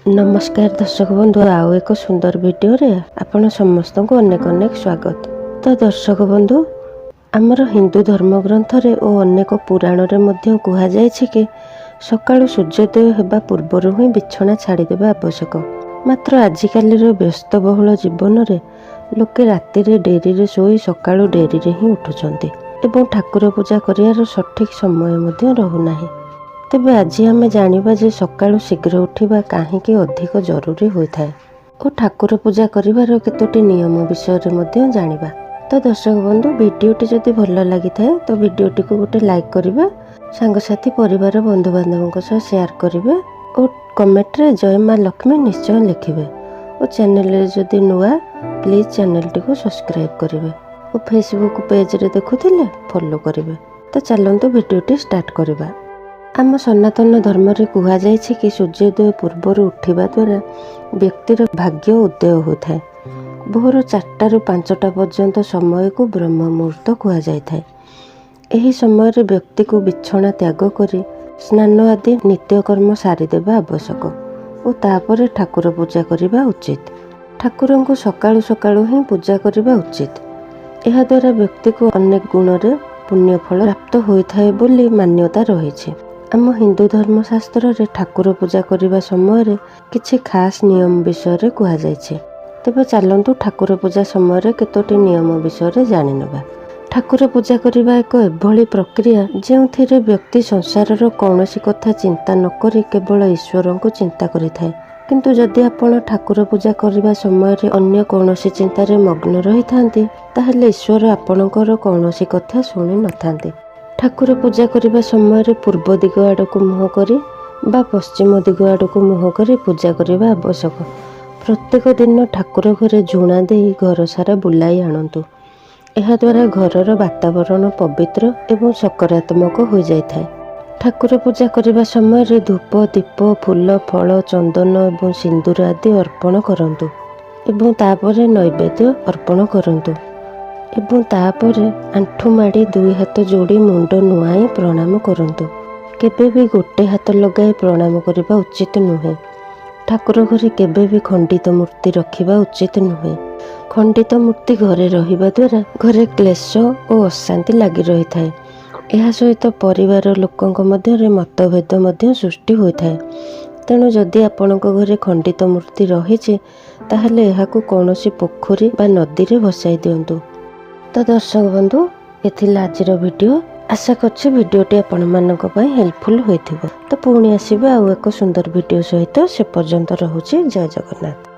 नमस्कार दर्शक बंधु आउ एक सुंदर वीडियो रे आपण समस्त को अनेक अनेक स्वागत। तो दर्शक बंधु आमर हिंदू धर्मग्रंथ रे और अनेक पुराण रे मध्य कहा जाय कि सकाळु सूर्योदय हेबा पूर्वरु ही बिछଣା छाड़ीदेवा आवश्यक। मात्र आजिकाली व्यस्तबहुल जीवन रे लोके राति रे डेरी रे सोई सकाळु डेरी रे ही उठुचंती एवं ठाकुर पूजा करियार सठिक समय मध्य रहुनाही। तेबे आज आम जानिबा जे सकाळु शीघ्र उठिबा काहेकि अधिक जरूरी होइथाय और ठाकुर पूजा करिवार केतोटी नियम विषय रे मध्य जानिबा। तो दर्शक बंधु वीडियोटी जदि भल लगी थाए तो वीडियोटी को गोटे लाइक करिवे, सांगसाथी परिवार बंधु बांधवों सह शेयर करिवे और कमेंट रे जय मां लक्ष्मी निश्चय लिखिवे और चैनल रे जदि नुआ प्लीज चैनल टी को सब्सक्राइब करिवे और फेसबुक पेज रे देखुथिले फॉलो करिवे। तो चलंतु वीडियोटी स्टार्ट करिबा। आम सनातन धर्म रे कहा जाय कि सूर्योदय पूर्वर उठिबा द्वारा व्यक्तिर भाग्य उदय होता है। भोर 4 ରୁ 5टा पर्यंत समय को ब्रह्म मुहूर्त कहा जाय। एही समय रे व्यक्ति को बिछଣା त्याग करी स्नान आदि नित्यकर्म सारीदेवा आवश्यक और तापर ठाकुर पूजा करने उचित। ठाकुर को सकाळु सकाळु ही पूजा करने उचित। यह द्वारा व्यक्ति को अनेक गुण रे पुण्य फल प्राप्त होता है बोली मान्यता रही। आम हिंदू धर्मशास्त्र रे ठाकुर पूजा करने समय रे किछि खास नियम विषय रे कहा जायछि। तेबे चलंतु ठाकुर पूजा समय रे केतोटी नियम विषय रे जानि नेबा। ठाकुर पूजा करबा एक एभली प्रक्रिया जेउथिरे व्यक्ति संसार रो कौनसी कथा चिंता न करी केवल ईश्वर को चिंता करिथाय। किंतु जदि आपण ठाकुर पूजा करबा समय रे अन्य कौनसी चिंता रे मग्न रही थांती ताहेले ईश्वर आपणकर कौनसी कथा सुनि न थांती। ठाकुर पूजा करबा समय रे पूर्व दिग आड़ को मुह करी बा पश्चिम दिग आड़ को मुह करी पूजा करबा आवश्यक। प्रत्येक दिन ठाकुर घरे झुणा दे घर सारा बुलाई आणंतु। यह द्वारा घरर वातावरण पवित्र एवं सकारात्मक हो जाए। ठाकुर पूजा करबा समय रे धूप दीप फूल फल चंदन एवं सिंदूर आदि अर्पण करंतु एवं तापरे नैवेद्य अर्पण करंतु एवं तापरे आंठू माड़ी 2 हाथ जोड़ी मुंड नुआई प्रणाम करंतु। केबे भी गोटे हाथ लगाई प्रणाम करबा उचित नुहे। ठाकुर घरे केबे भी खंडित मूर्ति रखिबा उचित नुहे। खंडित मूर्ति घरे रहिबा द्वारा घरे क्लेश और अशांति लगी रही थाए। यह सहित परिवार लोकंक मध्य मतभेद मध्य सृष्टि होता है। तेणु जदि आपणक घरे खंडित मूर्ति रही ताहले एहाकु कौनसी पोखरी बा नदी रे भसाई दियंतु। तो दर्शक बंधु ये आजिर वीडियो। आशा करछि वीडियोटी आपण मानक पई हेल्पफुल होइथिबो। तो पुणी आसीबे आउ एक सुंदर वीडियो सहित। से पर्यंत रहुछि जय जगन्नाथ।